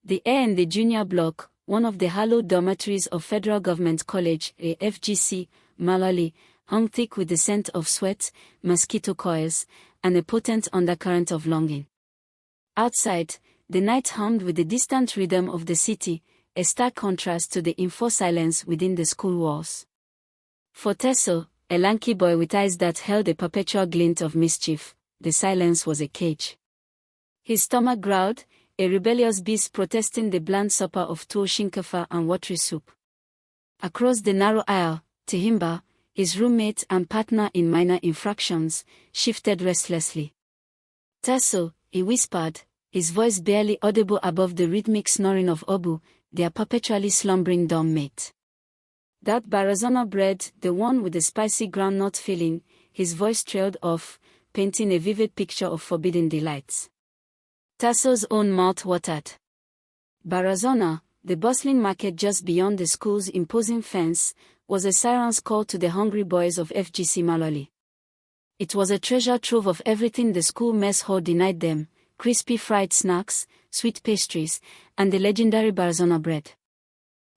The air in the junior block, one of the hallowed dormitories of Federal Government College, a FGC Malali, hung thick with the scent of sweat, mosquito coils, and a potent undercurrent of longing. Outside, the night hummed with the distant rhythm of the city, a stark contrast to the enforced silence within the school walls. For Teso, a lanky boy with eyes that held a perpetual glint of mischief, the silence was a cage. His stomach growled, a rebellious beast protesting the bland supper of tuwo shinkafa and watery soup. Across the narrow aisle, Tihimba, his roommate and partner in minor infractions, shifted restlessly. Teso, he whispered, his voice barely audible above the rhythmic snoring of Obu, their perpetually slumbering dorm mate. That Barazana bread, the one with the spicy groundnut filling, his voice trailed off, painting a vivid picture of forbidden delights. Teso's own mouth watered. Barazana, the bustling market just beyond the school's imposing fence, was a siren's call to the hungry boys of FGC Malali. It was a treasure trove of everything the school mess hall denied them: crispy fried snacks, sweet pastries, and the legendary Barazana bread.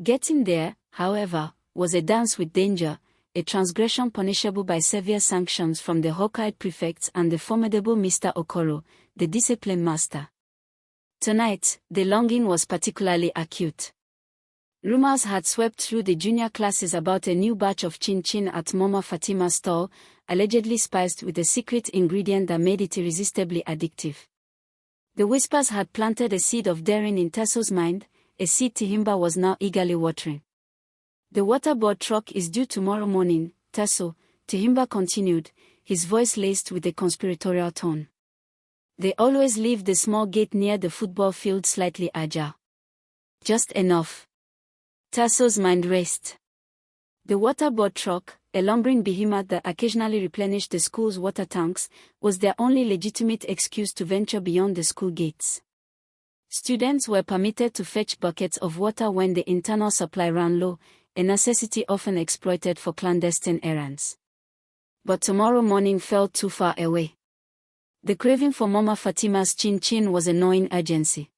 Getting there, however, was a dance with danger, a transgression punishable by severe sanctions from the hawk-eyed prefects and the formidable Mr. Okoro, the discipline master. Tonight, the longing was particularly acute. Rumors had swept through the junior classes about a new batch of chin-chin at Mama Fatima's stall, allegedly spiced with a secret ingredient that made it irresistibly addictive. The whispers had planted a seed of daring in Teso's mind, a seed Tihimba was now eagerly watering. The waterboard truck is due tomorrow morning, Teso, Tihimba continued, his voice laced with a conspiratorial tone. They always leave the small gate near the football field slightly ajar. Just enough. Teso's mind raced. The waterboard truck, a lumbering behemoth that occasionally replenished the school's water tanks, was their only legitimate excuse to venture beyond the school gates. Students were permitted to fetch buckets of water when the internal supply ran low, a necessity often exploited for clandestine errands. But tomorrow morning felt too far away. The craving for Mama Fatima's chin-chin was a gnawing urgency.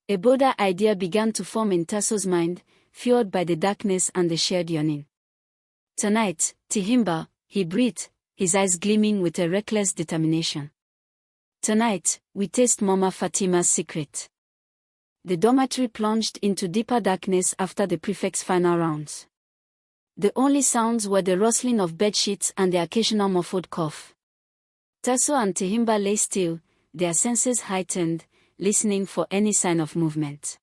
A bolder idea began to form in Teso's mind, fueled by the darkness and the shared yearning. Tonight, Tihimba, he breathed, his eyes gleaming with a reckless determination. Tonight, we taste Mama Fatima's secret. The dormitory plunged into deeper darkness after the prefect's final rounds. The only sounds were the rustling of bedsheets and the occasional muffled cough. Teso and Tihimba lay still, their senses heightened, listening for any sign of movement.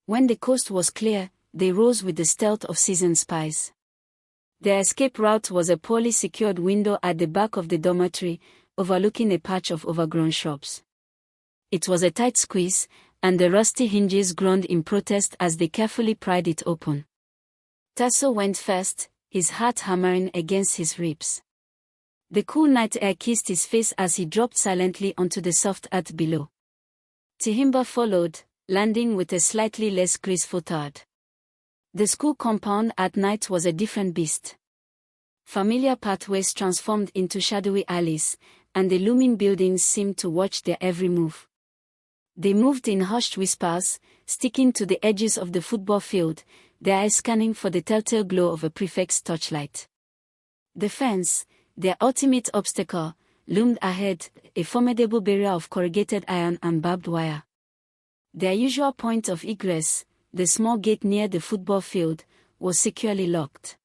When the coast was clear, they rose with the stealth of seasoned spies. Their escape route was a poorly secured window at the back of the dormitory, overlooking a patch of overgrown shrubs. It was a tight squeeze, and the rusty hinges groaned in protest as they carefully pried it open. Teso went first, his heart hammering against his ribs. The cool night air kissed his face as he dropped silently onto the soft earth below. Tihimba followed, landing with a slightly less graceful thud. The school compound at night was a different beast. Familiar pathways transformed into shadowy alleys, and the looming buildings seemed to watch their every move. They moved in hushed whispers, sticking to the edges of the football field, their eyes scanning for the telltale glow of a prefect's torchlight. The fence, their ultimate obstacle, loomed ahead, a formidable barrier of corrugated iron and barbed wire. Their usual point of egress, the small gate near the football field, was securely locked.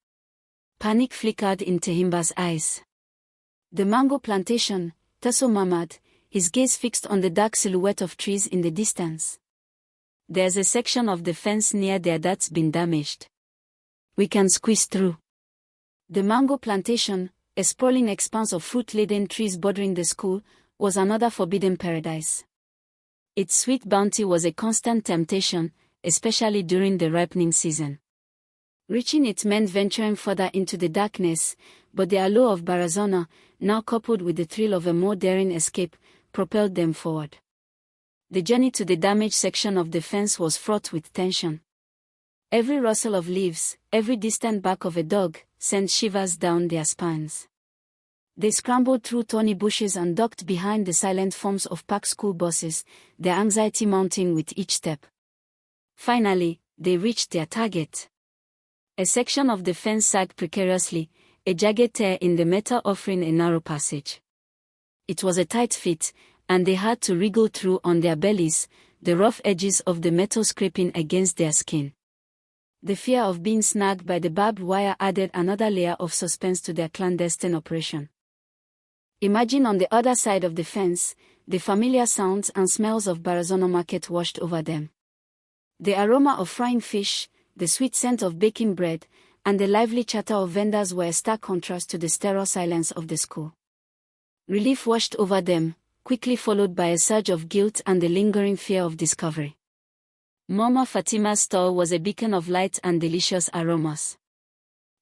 Panic flickered in Tihimba's eyes. The mango plantation, Teso murmured, his gaze fixed on the dark silhouette of trees in the distance. There's a section of the fence near there that's been damaged. We can squeeze through. The mango plantation, a sprawling expanse of fruit-laden trees bordering the school, was another forbidden paradise. Its sweet bounty was a constant temptation, especially during the ripening season. Reaching it meant venturing further into the darkness, but the allure of Barazana, now coupled with the thrill of a more daring escape, propelled them forward. The journey to the damaged section of the fence was fraught with tension. Every rustle of leaves, every distant bark of a dog, sent shivers down their spines. They scrambled through thorny bushes and ducked behind the silent forms of packed school buses, their anxiety mounting with each step. Finally, they reached their target. A section of the fence sagged precariously, a jagged tear in the metal offering a narrow passage. It was a tight fit, and they had to wriggle through on their bellies, the rough edges of the metal scraping against their skin. The fear of being snagged by the barbed wire added another layer of suspense to their clandestine operation. Imagine on the other side of the fence, the familiar sounds and smells of Barazana market washed over them. The aroma of frying fish, the sweet scent of baking bread, and the lively chatter of vendors were a stark contrast to the sterile silence of the school. Relief washed over them, quickly followed by a surge of guilt and the lingering fear of discovery. Mama Fatima's stall was a beacon of light and delicious aromas.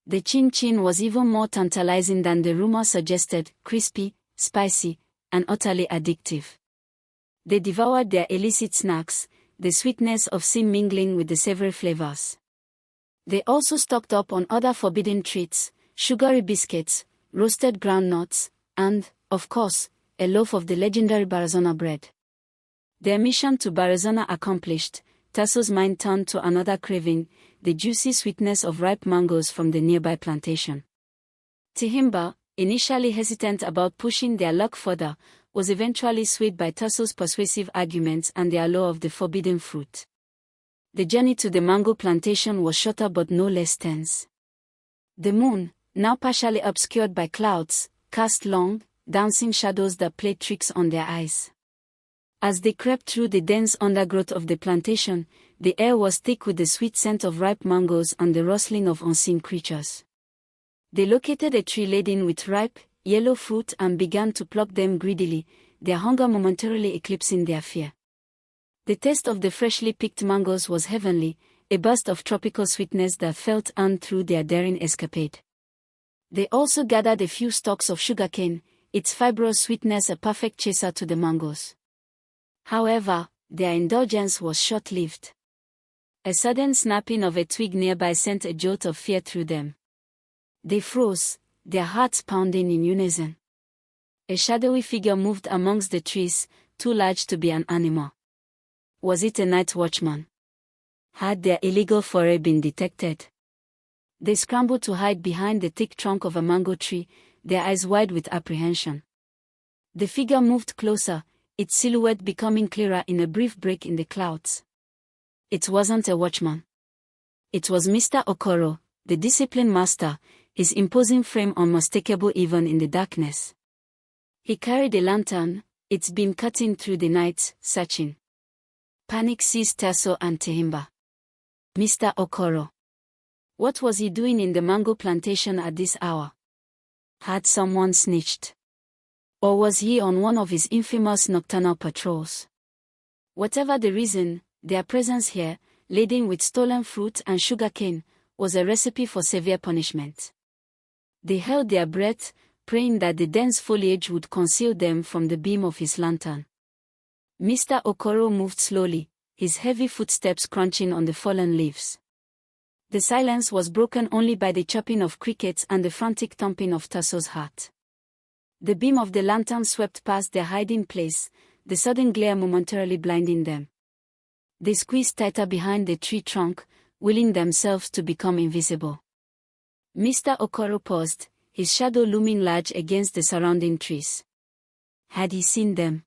The chin-chin was even more tantalizing than the rumor suggested, crispy, spicy, and utterly addictive. They devoured their illicit snacks, the sweetness of sin mingling with the savory flavors. They also stocked up on other forbidden treats, sugary biscuits, roasted groundnuts, and, of course, a loaf of the legendary Barazana bread. Their mission to Barazana accomplished, Tasso's mind turned to another craving, the juicy sweetness of ripe mangoes from the nearby plantation. Tihimba, initially hesitant about pushing their luck further, was eventually swayed by Tasso's persuasive arguments and the allure of the forbidden fruit. The journey to the mango plantation was shorter but no less tense. The moon, now partially obscured by clouds, cast long, dancing shadows that played tricks on their eyes. As they crept through the dense undergrowth of the plantation, the air was thick with the sweet scent of ripe mangoes and the rustling of unseen creatures. They located a tree laden with ripe, yellow fruit and began to pluck them greedily, their hunger momentarily eclipsing their fear. The taste of the freshly picked mangoes was heavenly, a burst of tropical sweetness that felt earned through their daring escapade. They also gathered a few stalks of sugarcane, its fibrous sweetness a perfect chaser to the mangoes. However, their indulgence was short-lived. A sudden snapping of a twig nearby sent a jolt of fear through them. They froze, their hearts pounding in unison. A shadowy figure moved amongst the trees, too large to be an animal. Was it a night watchman? Had their illegal foray been detected? They scrambled to hide behind the thick trunk of a mango tree, their eyes wide with apprehension. The figure moved closer, its silhouette becoming clearer in a brief break in the clouds. It wasn't a watchman. It was Mr. Okoro, the discipline master, his imposing frame unmistakable even in the darkness. He carried a lantern, its beam cutting through the night, searching. Panic seized Tasso and Tihimba. Mr. Okoro. What was he doing in the mango plantation at this hour? Had someone snitched? Or was he on one of his infamous nocturnal patrols? Whatever the reason, their presence here, laden with stolen fruit and sugarcane, was a recipe for severe punishment. They held their breath, praying that the dense foliage would conceal them from the beam of his lantern. Mr. Okoro moved slowly, his heavy footsteps crunching on the fallen leaves. The silence was broken only by the chirping of crickets and the frantic thumping of Tasso's heart. The beam of the lantern swept past their hiding place, the sudden glare momentarily blinding them. They squeezed tighter behind the tree trunk, willing themselves to become invisible. Mr. Okoro paused, his shadow looming large against the surrounding trees. Had he seen them?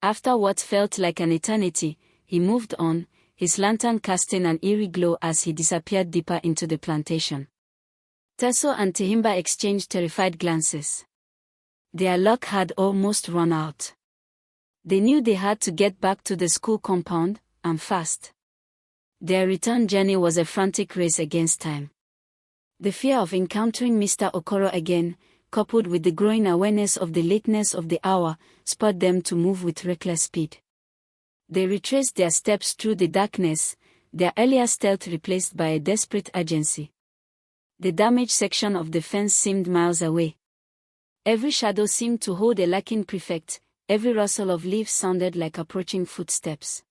After what felt like an eternity, he moved on, his lantern casting an eerie glow as he disappeared deeper into the plantation. Tasso and Tihimba exchanged terrified glances. Their luck had almost run out. They knew they had to get back to the school compound, and fast. Their return journey was a frantic race against time. The fear of encountering Mr. Okoro again, coupled with the growing awareness of the lateness of the hour, spurred them to move with reckless speed. They retraced their steps through the darkness, their earlier stealth replaced by a desperate urgency. The damaged section of the fence seemed miles away. Every shadow seemed to hold a lacking prefect, every rustle of leaves sounded like approaching footsteps.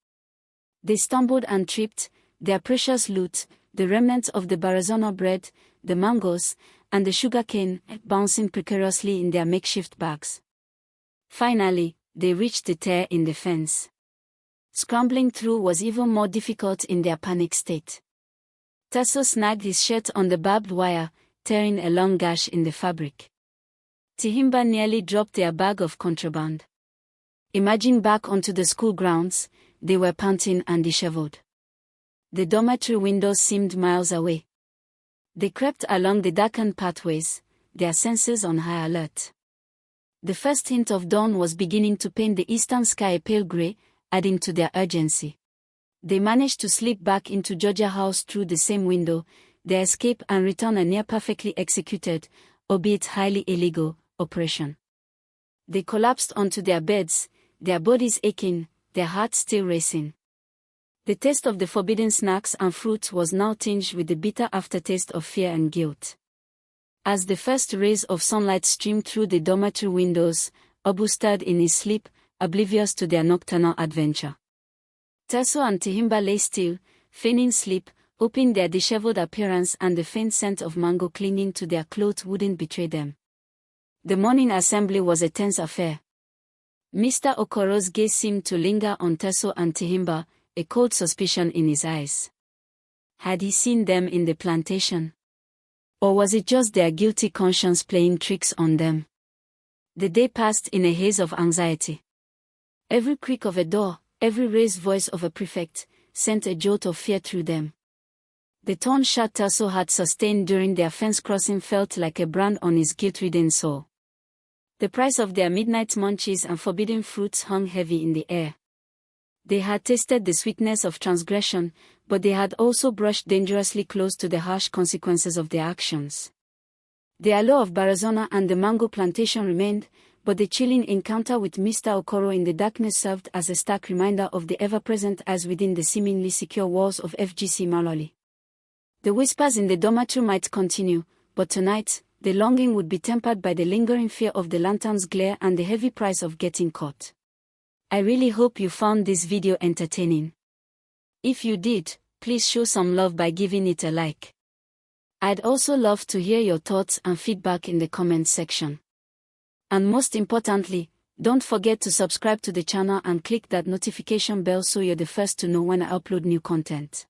They stumbled and tripped, their precious loot, the remnants of the Barazana bread, the mangoes, and the sugarcane, bouncing precariously in their makeshift bags. Finally, they reached the tear in the fence. Scrambling through was even more difficult in their panic state. Tasso snagged his shirt on the barbed wire, tearing a long gash in the fabric. Tihimba nearly dropped their bag of contraband. Emerging back onto the school grounds, they were panting and disheveled. The dormitory windows seemed miles away. They crept along the darkened pathways, their senses on high alert. The first hint of dawn was beginning to paint the eastern sky a pale gray, adding to their urgency. They managed to slip back into Georgia House through the same window, their escape and return a near-perfectly executed, albeit highly illegal, operation. They collapsed onto their beds, their bodies aching, their hearts still racing. The taste of the forbidden snacks and fruit was now tinged with the bitter aftertaste of fear and guilt. As the first rays of sunlight streamed through the dormitory windows, Abu stirred in his sleep, oblivious to their nocturnal adventure. Tasso and Tihimba lay still, feigning sleep, hoping their disheveled appearance and the faint scent of mango clinging to their clothes wouldn't betray them. The morning assembly was a tense affair. Mr. Okoro's gaze seemed to linger on Tasso and Tihimba, a cold suspicion in his eyes. Had he seen them in the plantation? Or was it just their guilty conscience playing tricks on them? The day passed in a haze of anxiety. Every creak of a door, every raised voice of a prefect, sent a jolt of fear through them. The torn shirt Tasso had sustained during their fence crossing felt like a brand on his guilt-ridden soul. The price of their midnight munchies and forbidden fruits hung heavy in the air. They had tasted the sweetness of transgression, but they had also brushed dangerously close to the harsh consequences of their actions. The allure of Barazana and the mango plantation remained, but the chilling encounter with Mr. Okoro in the darkness served as a stark reminder of the ever-present eyes within the seemingly secure walls of FGC Malali. The whispers in the dormitory might continue, but tonight, the longing would be tempered by the lingering fear of the lantern's glare and the heavy price of getting caught. I really hope you found this video entertaining. If you did, please show some love by giving it a like. I'd also love to hear your thoughts and feedback in the comments section. And most importantly, don't forget to subscribe to the channel and click that notification bell so you're the first to know when I upload new content.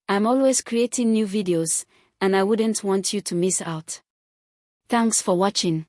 I'm always creating new videos, and I wouldn't want you to miss out. Thanks for watching.